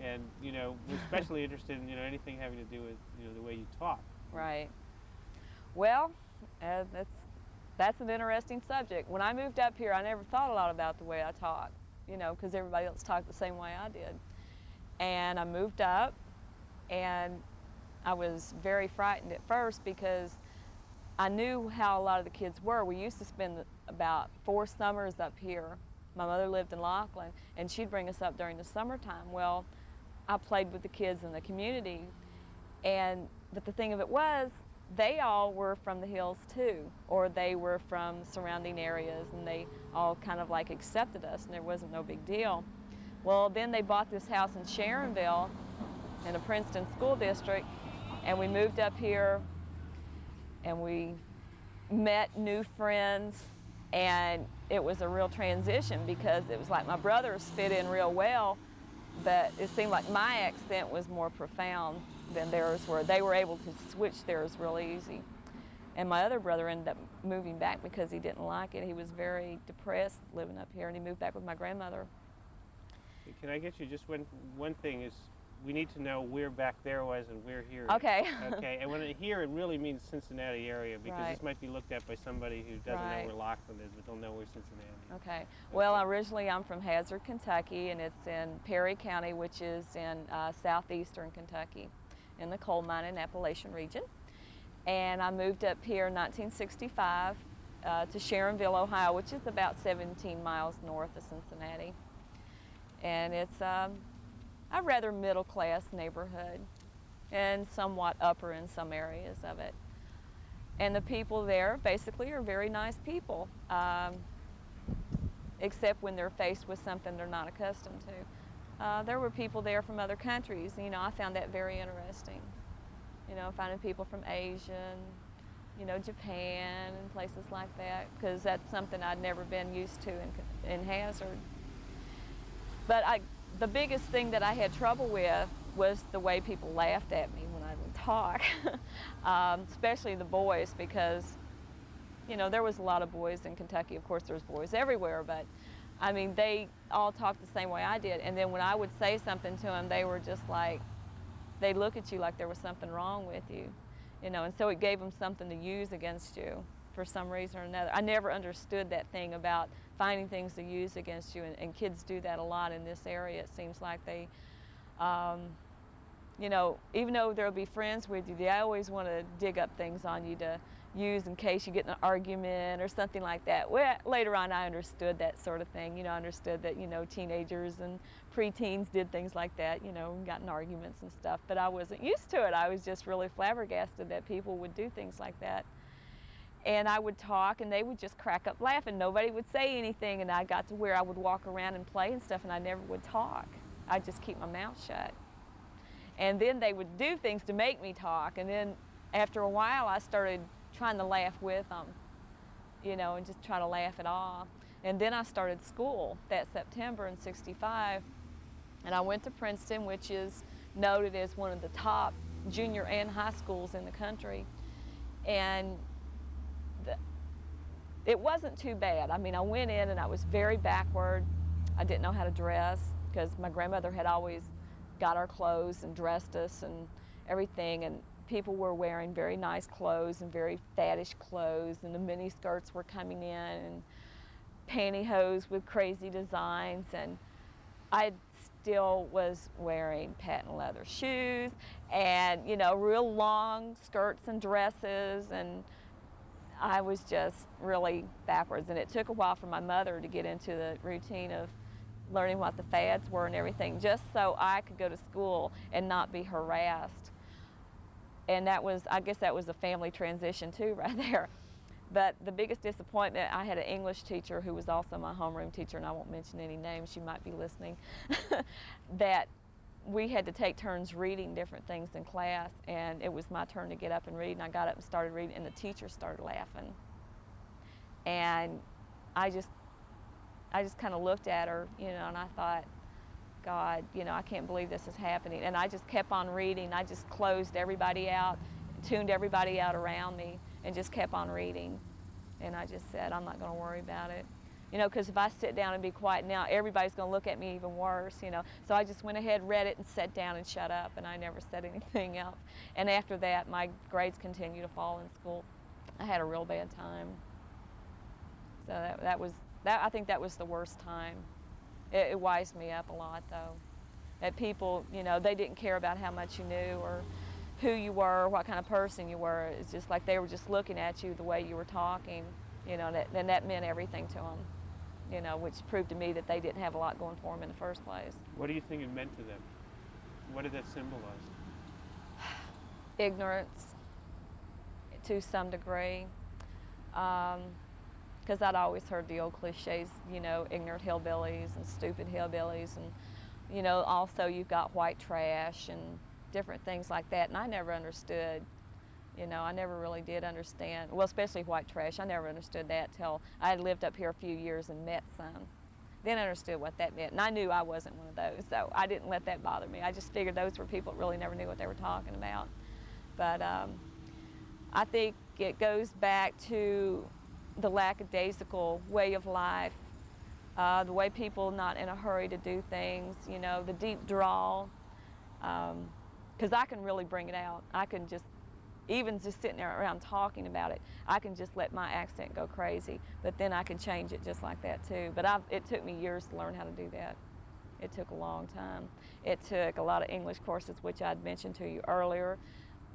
and we're especially interested in anything having to do with the way you talk. Right. Well, that's an interesting subject. When I moved up here, I never thought a lot about the way I talk, because everybody else talked the same way I did. And I moved up, and I was very frightened at first because I knew how a lot of the kids were. We used to spend about 4 summers up here. My mother lived in Laughlin, and she'd bring us up during the summertime. Well, I played with the kids in the community, but the thing of it was, they all were from the hills too, or they were from surrounding areas, and they all kind of like accepted us, and there wasn't no big deal. Well, then they bought this house in Sharonville in a Princeton school district, and we moved up here, and we met new friends, and it was a real transition because it was like my brothers fit in real well, but it seemed like my accent was more profound than theirs were. They were able to switch theirs real easy. And my other brother ended up moving back because he didn't like it. He was very depressed living up here, and he moved back with my grandmother. Can I get you just one thing is, we need to know where back there was and where here is. Okay. Okay, and when here, it really means Cincinnati area, because Right. This might be looked at by somebody who doesn't Right. know where Laughlin is, but they'll know where Cincinnati is. Okay. Well, originally I'm from Hazard, Kentucky, and it's in Perry County, which is in southeastern Kentucky, in the coal mine and Appalachian region. And I moved up here in 1965 to Sharonville, Ohio, which is about 17 miles north of Cincinnati. And it's a rather middle-class neighborhood, and somewhat upper in some areas of it. And the people there basically are very nice people, except when they're faced with something they're not accustomed to. There were people there from other countries. I found that very interesting. Finding people from Asia and, Japan and places like that, because that's something I'd never been used to in Hazard. But the biggest thing that I had trouble with was the way people laughed at me when I would talk, especially the boys, because, there was a lot of boys in Kentucky. Of course, there's boys everywhere, but, they all talked the same way I did. And then when I would say something to them, they were just like, they'd look at you like there was something wrong with you, and so it gave them something to use against you for some reason or another. I never understood that thing about finding things to use against you, and kids do that a lot in this area. It seems like they, even though there'll be friends with you, they always want to dig up things on you to use in case you get in an argument or something like that. Well, later on I understood that sort of thing. I understood that, teenagers and preteens did things like that, got in arguments and stuff, but I wasn't used to it. I was just really flabbergasted that people would do things like that. And I would talk, and they would just crack up laughing. Nobody would say anything, and I got to where I would walk around and play and stuff, and I never would talk. I'd just keep my mouth shut. And then they would do things to make me talk, and then after a while I started trying to laugh with them, and just try to laugh it off. And then I started school that September in '65, and I went to Princeton, which is noted as one of the top junior and high schools in the country. And it wasn't too bad. I went in and I was very backward. I didn't know how to dress because my grandmother had always got our clothes and dressed us and everything, and people were wearing very nice clothes and very faddish clothes, and the mini skirts were coming in and pantyhose with crazy designs, and I still was wearing patent leather shoes and, real long skirts and dresses, and I was just really backwards. And it took a while for my mother to get into the routine of learning what the fads were and everything, just so I could go to school and not be harassed. And I guess that was a family transition too right there. But the biggest disappointment, I had an English teacher who was also my homeroom teacher, and I won't mention any names, she might be listening, that we had to take turns reading different things in class, and it was my turn to get up and read, and I got up and started reading, and the teacher started laughing. And I just kind of looked at her, and I thought, God, I can't believe this is happening. And I just kept on reading. I just closed everybody out, tuned everybody out around me, and just kept on reading. And I just said, I'm not going to worry about it. You know, because if I sit down and be quiet now, everybody's going to look at me even worse, you know. So I just went ahead, read it, and sat down and shut up, and I never said anything else. And after that, my grades continued to fall in school. I had a real bad time. So I think that was the worst time. It wised me up a lot, though. That people, you know, they didn't care about how much you knew or who you were, or what kind of person you were. It's just like they were just looking at you the way you were talking, you know, and that meant everything to them. You know, which proved to me that they didn't have a lot going for them in the first place. What do you think it meant to them? What did that symbolize? Ignorance, to some degree. Because I'd always heard the old cliches, you know, ignorant hillbillies and stupid hillbillies, and, you know, also you've got white trash and different things like that, and I never understood. You know, I never really did understand, well, especially white trash. I never understood that till I had lived up here a few years and met some. Then I understood what that meant, and I knew I wasn't one of those, so I didn't let that bother me. I just figured those were people that really never knew what they were talking about. But I think it goes back to the lackadaisical way of life, the way people not in a hurry to do things, you know, the deep drawl, because I can really bring it out. I can just, even just sitting there around talking about it, I can just let my accent go crazy, but then I can change it just like that too. But it took me years to learn how to do that. It took a long time. It took a lot of English courses, which I'd mentioned to you earlier,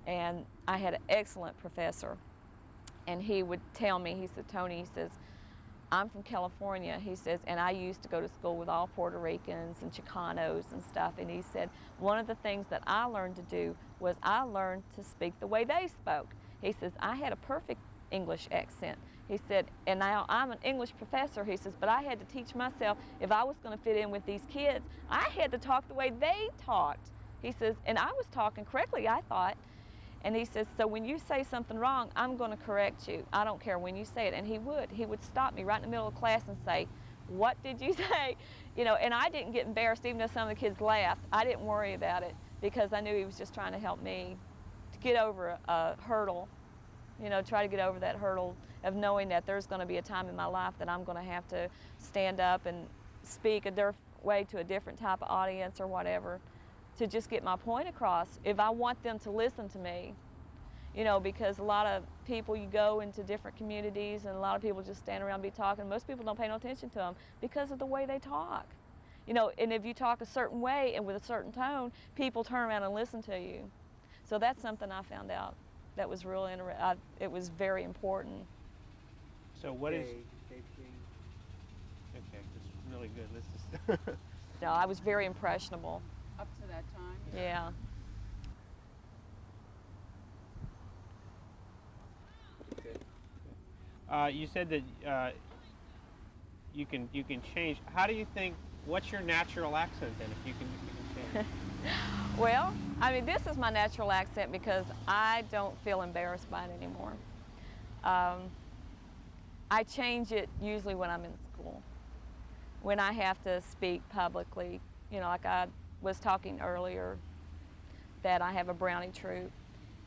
and I had an excellent professor, and he would tell me, he said, Toni, he says, I'm from California, he says, and I used to go to school with all Puerto Ricans and Chicanos and stuff, and he said, one of the things that I learned to do was I learned to speak the way they spoke. He says, I had a perfect English accent. He said, and now I'm an English professor, he says, but I had to teach myself, if I was going to fit in with these kids, I had to talk the way they talked. He says, and I was talking correctly, I thought. And he says, so when you say something wrong, I'm going to correct you. I don't care when you say it. And he would stop me right in the middle of class and say, what did you say? You know, and I didn't get embarrassed, even though some of the kids laughed. I didn't worry about it because I knew he was just trying to help me to get over a hurdle, you know, try to get over that hurdle of knowing that there's going to be a time in my life that I'm going to have to stand up and speak a way to a different type of audience or whatever, to just get my point across if I want them to listen to me. You know, because a lot of people, you go into different communities and a lot of people just stand around and be talking. Most people don't pay no attention to them because of the way they talk. You know, and if you talk a certain way and with a certain tone, people turn around and listen to you. So that's something I found out that was real interesting. It was very important. So what is... Okay, that's really good. Let's just... No, I was very impressionable. Up to that time? Yeah. You said that you can change. How do you think? What's your natural accent then? If you can change. Well, I mean, this is my natural accent because I don't feel embarrassed by it anymore. I change it usually when I'm in school, when I have to speak publicly. You know, like I was talking earlier, that I have a Brownie troupe,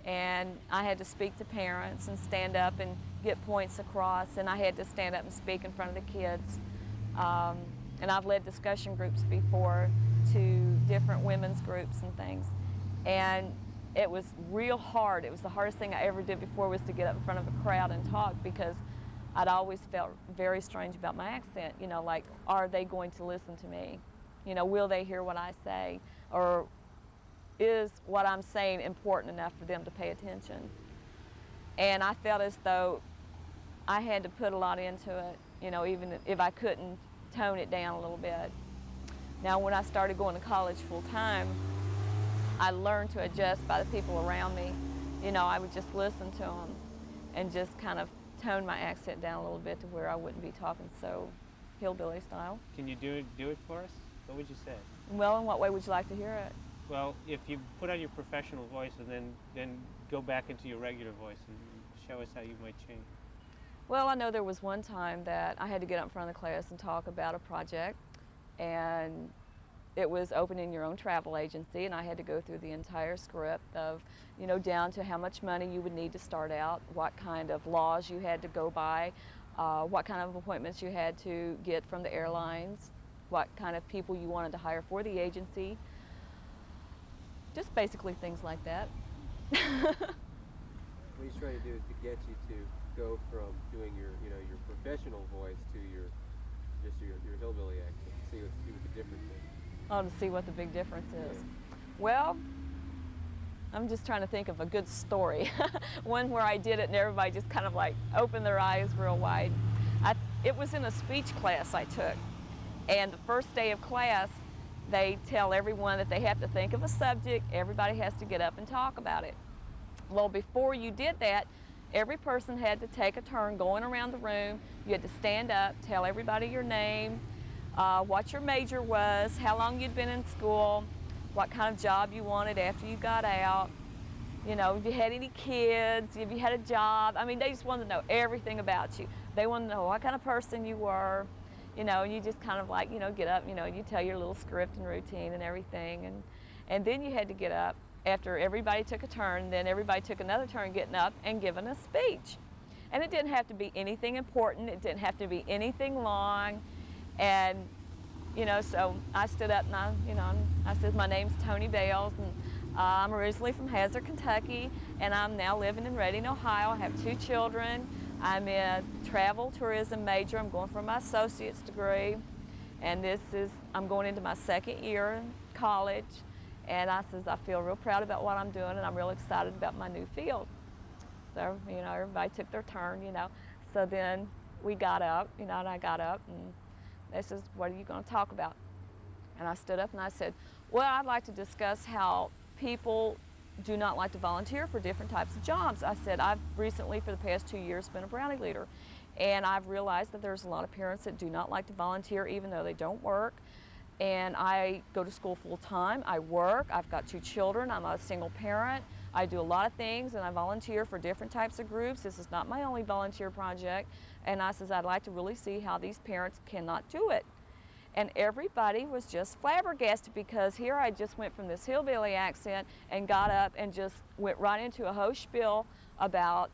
and I had to speak to parents and stand up and get points across, and I had to stand up and speak in front of the kids. And I've led discussion groups before to different women's groups and things. And it was real hard. It was the hardest thing I ever did before, was to get up in front of a crowd and talk, because I'd always felt very strange about my accent. You know, like, are they going to listen to me? You know, will they hear what I say? Or is what I'm saying important enough for them to pay attention? And I felt as though I had to put a lot into it, you know, even if I couldn't tone it down a little bit. Now, when I started going to college full time, I learned to adjust by the people around me. You know, I would just listen to them and just kind of tone my accent down a little bit to where I wouldn't be talking so hillbilly style. Can you do it for us? What would you say? Well, in what way would you like to hear it? Well, if you put on your professional voice and then go back into your regular voice and show us how you might change. Well, I know there was one time that I had to get up in front of the class and talk about a project, and it was opening your own travel agency, and I had to go through the entire script of, you know, down to how much money you would need to start out, what kind of laws you had to go by, what kind of appointments you had to get from the airlines, what kind of people you wanted to hire for the agency, just basically things like that. What he's trying to do is to get you to go from doing your, your professional voice to just your hillbilly accent. See what the difference is. Oh, to see what the big difference is. Yeah. Well, I'm just trying to think of a good story. One where I did it and everybody just kind of like opened their eyes real wide. It was in a speech class I took. And the first day of class, they tell everyone that they have to think of a subject. Everybody has to get up and talk about it. Well, before you did that, every person had to take a turn going around the room. You had to stand up, tell everybody your name, what your major was, how long you'd been in school, what kind of job you wanted after you got out, if you had any kids, if you had a job. I mean, they just wanted to know everything about you. They wanted to know what kind of person you were, and you just kind of like, get up, you tell your little script and routine and everything. And then you had to get up after everybody took a turn, then everybody took another turn getting up and giving a speech. And it didn't have to be anything important. It didn't have to be anything long. And so I stood up and I said, my name's Toni Bales, and I'm originally from Hazard, Kentucky, and I'm now living in Reading, Ohio. I have 2 children. I'm a travel tourism major. I'm going for my associate's degree, and I'm going into my 2nd year in college. And I says, I feel real proud about what I'm doing, and I'm real excited about my new field. So, everybody took their turn, So then we got up, and I got up, and they says, what are you going to talk about? And I stood up and I said, well, I'd like to discuss how people do not like to volunteer for different types of jobs. I said, I've recently, for the past 2 years, been a Brownie leader. And I've realized that there's a lot of parents that do not like to volunteer even though they don't work. And I go to school full time, I work, I've got 2 children, I'm a single parent, I do a lot of things, and I volunteer for different types of groups. This is not my only volunteer project. And I says, I'd like to really see how these parents cannot do it. And everybody was just flabbergasted, because here I just went from this hillbilly accent and got up and just went right into a whole spiel about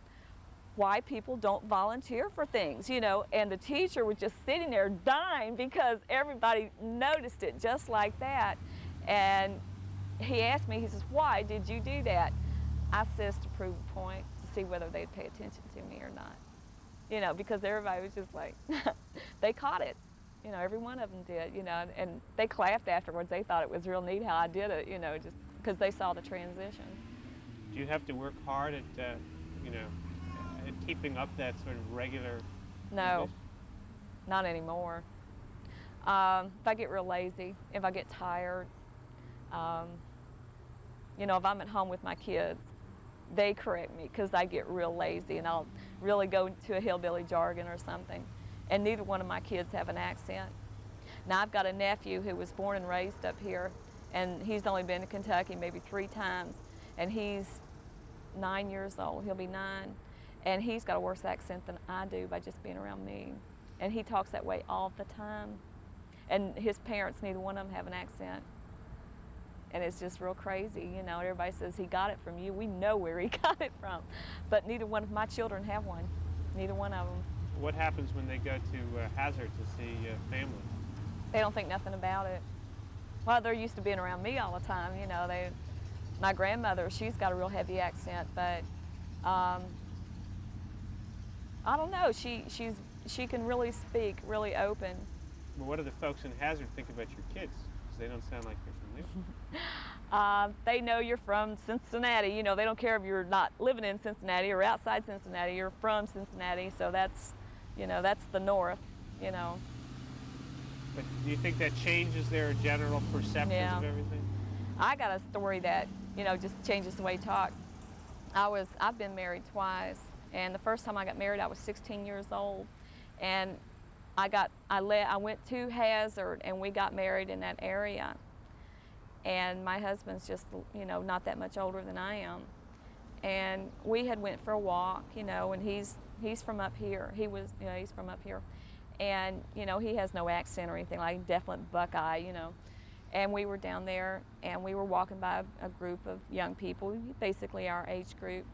why people don't volunteer for things, and the teacher was just sitting there dying because everybody noticed it just like that. And he asked me, he says, why did you do that? I says, to prove a point, to see whether they'd pay attention to me or not. Because everybody was just like, they caught it. Every one of them did, and they laughed afterwards. They thought it was real neat how I did it, just because they saw the transition. Do you have to work hard at, at keeping up that sort of regular? No, not anymore. If I get real lazy, if I get tired, if I'm at home with my kids, they correct me because I get real lazy and I'll really go to a hillbilly jargon or something. And neither one of my kids have an accent. Now I've got a nephew who was born and raised up here, and he's only been to Kentucky maybe 3 times, and he's 9 years old. He'll be 9. And he's got a worse accent than I do by just being around me. And he talks that way all the time. And his parents, neither one of them have an accent. And it's just real crazy, Everybody says he got it from you. We know where he got it from. But neither one of my children have one. Neither one of them. What happens when they go to Hazard to see family? They don't think nothing about it. Well, they're used to being around me all the time, My grandmother, she's got a real heavy accent, but I don't know. She can really speak, really open. Well, what do the folks in Hazard think about your kids? Because they don't sound like they're from there. They know you're from Cincinnati. They don't care if you're not living in Cincinnati or outside Cincinnati. You're from Cincinnati, so that's the North. But do you think that changes their general perceptions of everything? I got a story that just changes the way you talk. I've been married twice, and the first time I got married, I was 16 years old, and I went to Hazard, and we got married in that area. And my husband's just, not that much older than I am. And we had went for a walk, and he's from up here. He's from up here. And, he has no accent or anything, like definite Buckeye, And we were down there, and we were walking by a group of young people, basically our age group.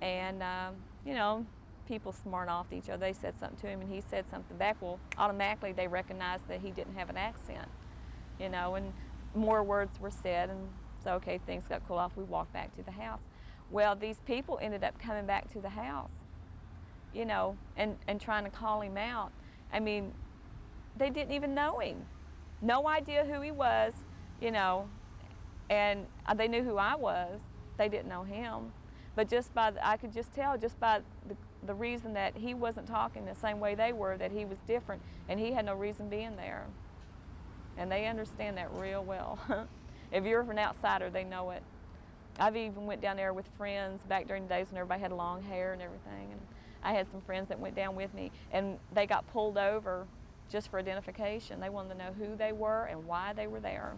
And, people smart off to each other. They said something to him and he said something back. Well, automatically they recognized that he didn't have an accent, you know, and more words were said, and so, okay, things got cool off. We walked back to the house. Well, these people ended up coming back to the house, you know, and trying to call him out. I mean, they didn't even know him. No idea who he was, you know, and they knew who I was. They didn't know him. But just by, I could just tell just by the reason that he wasn't talking the same way they were, that he was different, and he had no reason being there. And they understand that real well. If you're an outsider, they know it. I've even went down there with friends back during the days when everybody had long hair and everything. And I had some friends that went down with me, and they got pulled over just for identification. They wanted to know who they were and why they were there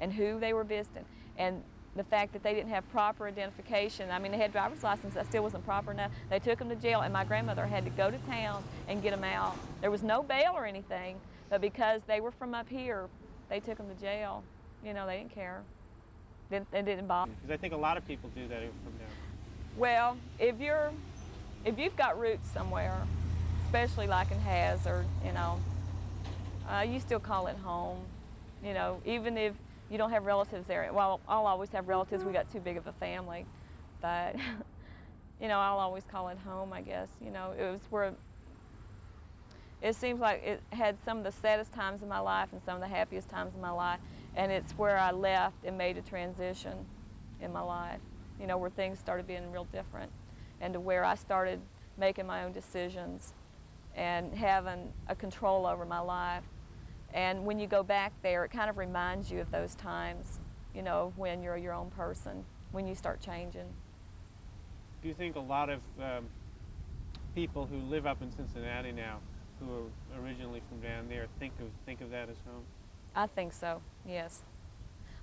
and who they were visiting. And the fact that they didn't have proper identification, I mean, they had driver's license, that still wasn't proper enough. They took them to jail, and my grandmother had to go to town and get them out. There was no bail or anything, but because they were from up here, they took them to jail. You know, they didn't care. They didn't bother. Because I think a lot of people do that from down. Well, if you've got roots somewhere, especially like in Hazard, you know, you still call it home. You know, even if you don't have relatives there. Well, I'll always have relatives. We got too big of a family, but you know, I'll always call it home, I guess. You know, it was where it seems like it had some of the saddest times in my life and some of the happiest times in my life, and it's where I left and made a transition in my life, you know, where things started being real different, and to where I started making my own decisions and having a control over my life. And when you go back there, it kind of reminds you of those times, you know, of when you're your own person, when you start changing. Do you think a lot of people who live up in Cincinnati now, who are originally from down there, think of that as home? I think so, yes.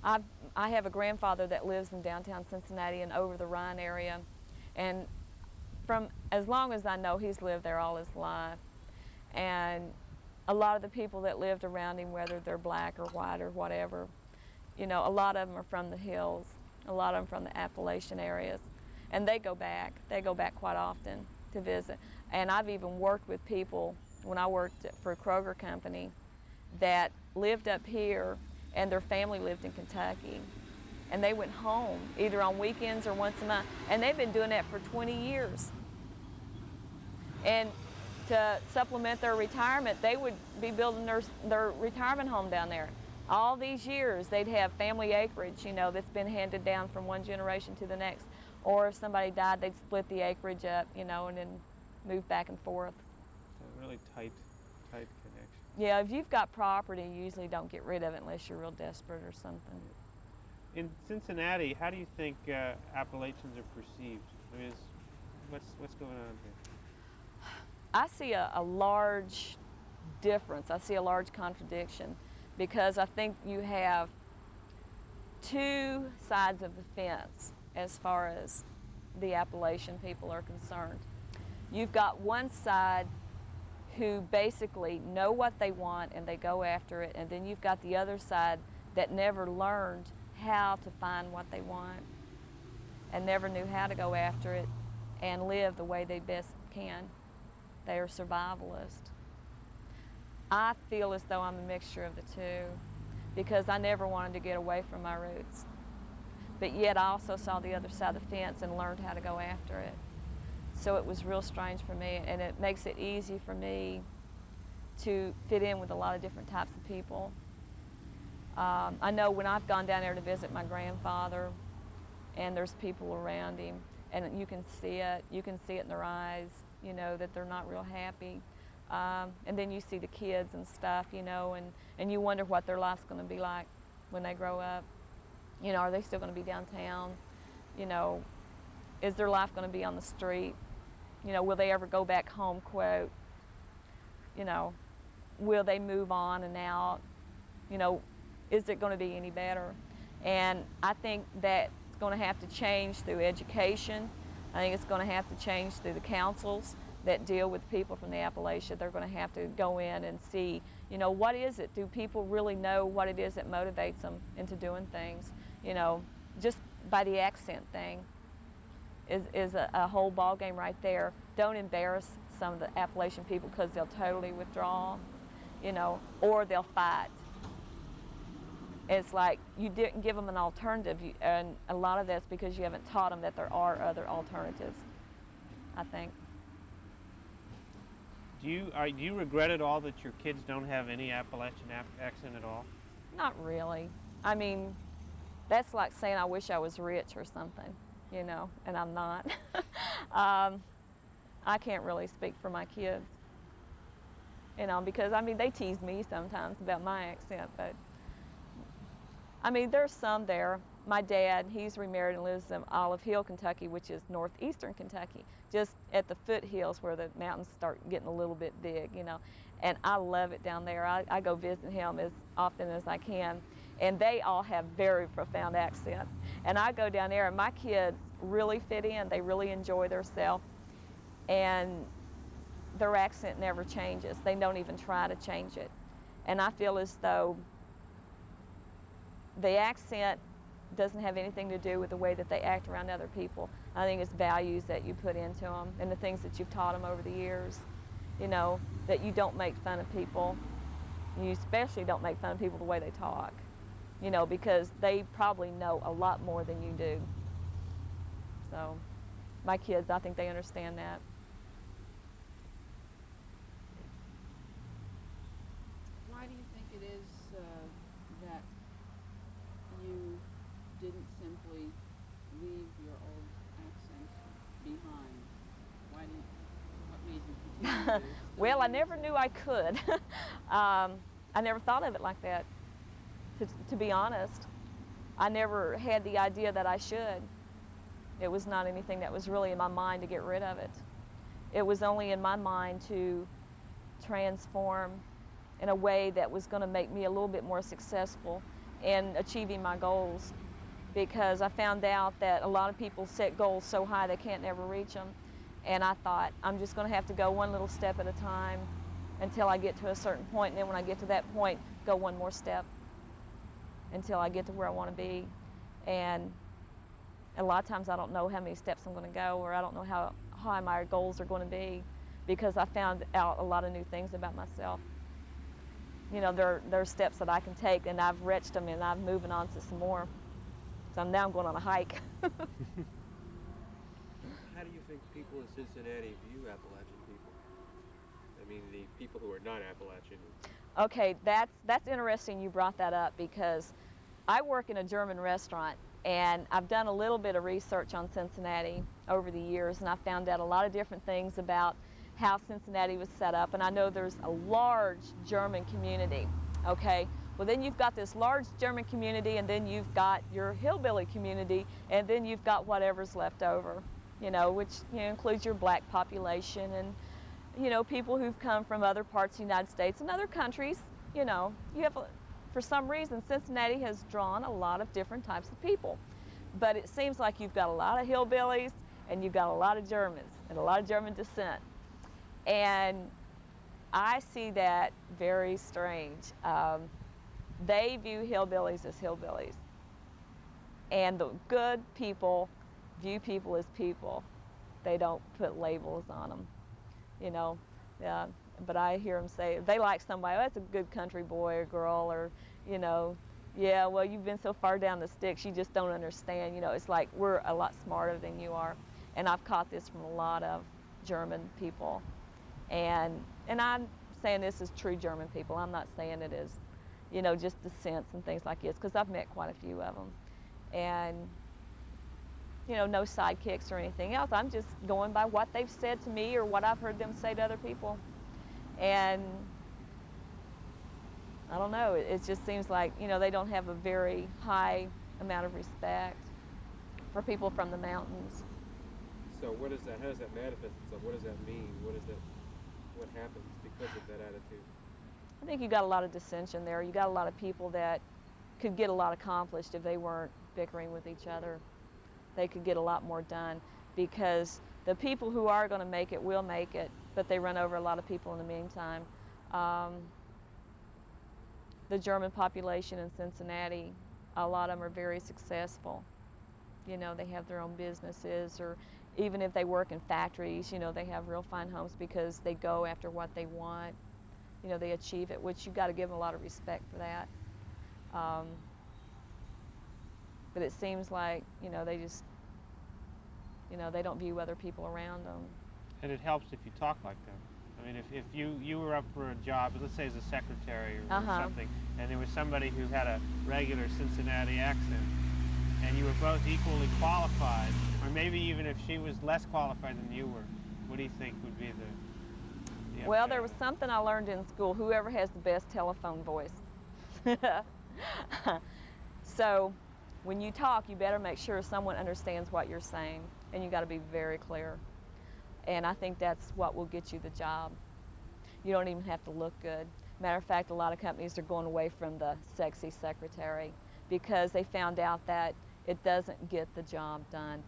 I have a grandfather that lives in downtown Cincinnati and over the Rhine area, and from as long as I know, he's lived there all his life. And a lot of the people that lived around him, whether they're black or white or whatever, you know, a lot of them are from the hills, a lot of them from the Appalachian areas, and they go back quite often to visit. And I've even worked with people when I worked for a Kroger company that lived up here and their family lived in Kentucky, and they went home either on weekends or once a month, and they've been doing that for 20 years. And to supplement their retirement, they would be building their retirement home down there. All these years, they'd have family acreage, you know, that's been handed down from one generation to the next. Or if somebody died, they'd split the acreage up, you know, and then move back and forth. So really tight connection. Yeah, if you've got property, you usually don't get rid of it unless you're real desperate or something. In Cincinnati, how do you think Appalachians are perceived? I mean, what's going on here? I see a large difference. I see a large contradiction, because I think you have two sides of the fence as far as the Appalachian people are concerned. You've got one side who basically know what they want and they go after it, and then you've got the other side that never learned how to find what they want and never knew how to go after it and live the way they best can. They are survivalist. I feel as though I'm a mixture of the two, because I never wanted to get away from my roots. But yet I also saw the other side of the fence and learned how to go after it. So it was real strange for me, and it makes it easy for me to fit in with a lot of different types of people. I know when I've gone down there to visit my grandfather, and there's people around him, and you can see it in their eyes, you know, that they're not real happy. And then you see the kids and stuff, you know, and you wonder what their life's going to be like when they grow up. You know, are they still going to be downtown? You know, is their life going to be on the street? You know, will they ever go back home, quote? You know, will they move on and out? You know, is it going to be any better? And I think that's going to have to change through education. I think it's going to have to change through the councils that deal with people from the Appalachia. They're going to have to go in and see, you know, what is it? Do people really know what it is that motivates them into doing things? You know, just by the accent thing. is a whole ball game right there. Don't embarrass some of the Appalachian people because they'll totally withdraw, or they'll fight. It's like you didn't give them an alternative, and a lot of that's because you haven't taught them that there are other alternatives, I think. Do you regret at all that your kids don't have any Appalachian accent at all? Not really. I mean, that's like saying I wish I was rich or something, and I'm not. I can't really speak for my kids, because they tease me sometimes about my accent, but there's some there. My dad, he's remarried and lives in Olive Hill, Kentucky, which is northeastern Kentucky, just at the foothills where the mountains start getting a little bit big, and I love it down there. I go visit him as often as I can, and they all have very profound accents. And I go down there, and my kids really fit in. They really enjoy themselves, and their accent never changes. They don't even try to change it. And I feel as though the accent doesn't have anything to do with the way that they act around other people. I think it's values that you put into them and the things that you've taught them over the years. That you don't make fun of people. You especially don't make fun of people the way they talk, because they probably know a lot more than you do. So my kids, I think they understand that. Why do you think it is that you didn't simply leave your old accent behind? What made you continue to Well, I never knew I could. I never thought of it like that, to be honest. I never had the idea that I should. It was not anything that was really in my mind to get rid of it. It was only in my mind to transform in a way that was going to make me a little bit more successful in achieving my goals, because I found out that a lot of people set goals so high they can't never reach them. And I thought, I'm just going to have to go one little step at a time until I get to a certain point, and then when I get to that point, go one more step until I get to where I want to be. And a lot of times I don't know how many steps I'm going to go, or I don't know how high my goals are going to be, because I found out a lot of new things about myself. There are steps that I can take, and I've reached them, and I'm moving on to some more. So now I'm going on a hike. How do you think people in Cincinnati view Appalachian people? The people who are not Appalachian. Okay, that's interesting you brought that up, because I work in a German restaurant, and I've done a little bit of research on Cincinnati over the years, and I found out a lot of different things about how Cincinnati was set up. And I know there's a large German community, okay? Well, then you've got this large German community, and then you've got your hillbilly community, and then you've got whatever's left over, which includes your black population and, people who've come from other parts of the United States and other countries. You have, for some reason, Cincinnati has drawn a lot of different types of people. But it seems like you've got a lot of hillbillies, and you've got a lot of Germans, and a lot of German descent. And I see that very strange. They view hillbillies as hillbillies. And the good people view people as people. They don't put labels on them, But I hear them say, they like somebody, oh, that's a good country boy or girl, or, yeah, well, you've been so far down the sticks, you just don't understand. It's like we're a lot smarter than you are. And I've caught this from a lot of German people. And I'm saying this is true German people. I'm not saying it is, just descents and things like this, because I've met quite a few of them. And, no sidekicks or anything else. I'm just going by what they've said to me or what I've heard them say to other people. And I don't know, it just seems like, they don't have a very high amount of respect for people from the mountains. So how does that manifest itself? What does that mean? What happens because of that attitude? I think you got a lot of dissension there. You got a lot of people that could get a lot accomplished if they weren't bickering with each other. They could get a lot more done, because the people who are going to make it will make it, but they run over a lot of people in the meantime. The German population in Cincinnati, a lot of them are very successful. You know, they have their own businesses, or even if they work in factories, you know, they have real fine homes because they go after what they want. You know, they achieve it, which you got to give them a lot of respect for that. But it seems like, you know, they just, you know, they don't view other people around them. And it helps if you talk like them. I mean, if you were up for a job, let's say as a secretary or something, and there was somebody who had a regular Cincinnati accent, and you were both equally qualified, or maybe even if she was less qualified than you were, what do you think would be the Well, there was something I learned in school: whoever has the best telephone voice. So when you talk, you better make sure someone understands what you're saying, and you got to be very clear. And I think that's what will get you the job. You don't even have to look good. Matter of fact, a lot of companies are going away from the sexy secretary because they found out that it doesn't get the job done.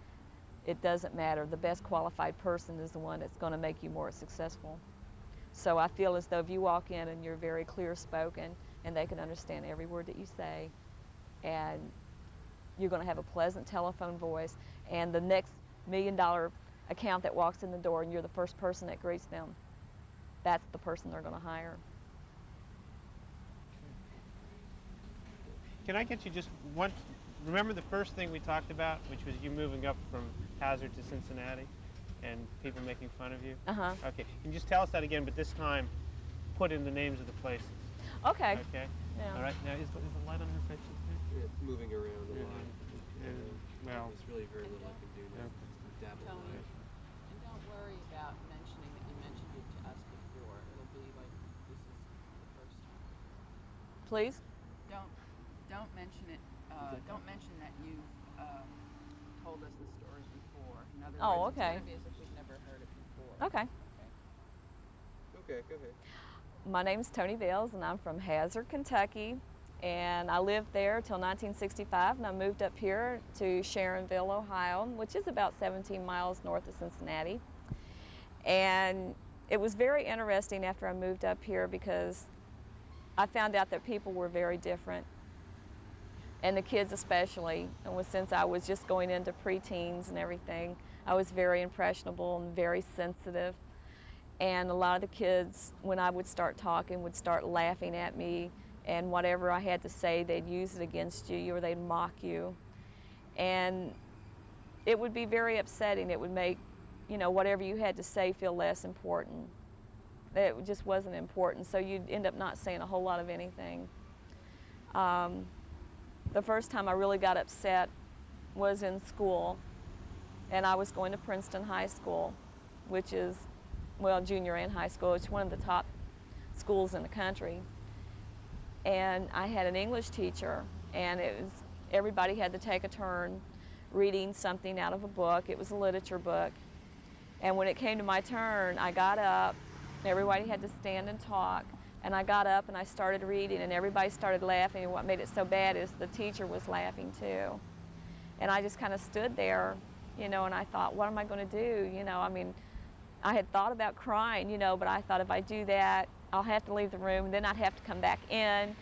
It doesn't matter. The best qualified person is the one that's going to make you more successful. So I feel as though if you walk in and you're very clear spoken and they can understand every word that you say, and you're going to have a pleasant telephone voice, and the next $1 million account that walks in the door and you're the first person that greets them, that's the person they're going to hire. Can I get you just one? Remember the first thing we talked about, which was you moving up from Hazard to Cincinnati and people making fun of you? Okay. Can you just tell us that again, but this time put in the names of the places? Okay. Okay. Yeah. All right. Now, is the light on her face? It's moving around a lot. Well, There's really very little I can do now. Dabble Tony, in it. and don't worry about mentioning that you mentioned it to us before. It'll be like this is the first time. Please? Don't mention it. Don't mention that you've told us the story before. In other Oh, words, okay. It's going to be as if we've never heard it before. Okay. Okay, go ahead. My name's Toni Bales, and I'm from Hazard, Kentucky. And I lived there till 1965, and I moved up here to Sharonville, Ohio, which is about 17 miles north of Cincinnati. And it was very interesting after I moved up here because I found out that people were very different, and the kids especially. And since I was just going into preteens and everything, I was very impressionable and very sensitive. And a lot of the kids, when I would start talking, would start laughing at me, and whatever I had to say, they'd use it against you or they'd mock you. And it would be very upsetting. It would make, you know, whatever you had to say feel less important. It just wasn't important, so you'd end up not saying a whole lot of anything. The first time I really got upset was in school, and I was going to Princeton High School, which is, well, junior and high school. It's one of the top schools in the country. And I had an English teacher, and everybody had to take a turn reading something out of a book. It was a literature book. And when it came to my turn, I got up. Everybody had to stand and talk. And I got up and I started reading, and everybody started laughing. And what made it so bad is the teacher was laughing too. And I just kind of stood there, you know, and I thought, what am I going to do? You know, I mean, I had thought about crying, you know, but I thought if I do that, I'll have to leave the room, and then I'd have to come back in,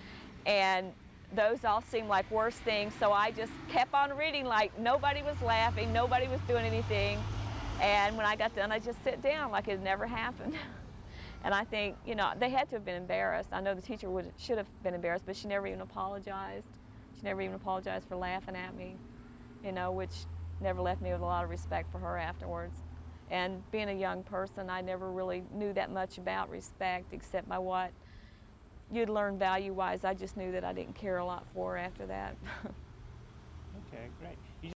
and those all seemed like worse things. So I just kept on reading like nobody was laughing, nobody was doing anything. And when I got done, I just sit down like it had never happened. And I think, you know, they had to have been embarrassed. I know the teacher should have been embarrassed, but she never even apologized. She never even apologized for laughing at me, you know, which never left me with a lot of respect for her afterwards. And being a young person, I never really knew that much about respect except by what you'd learn value-wise. I just knew that I didn't care a lot for her after that. Okay, great.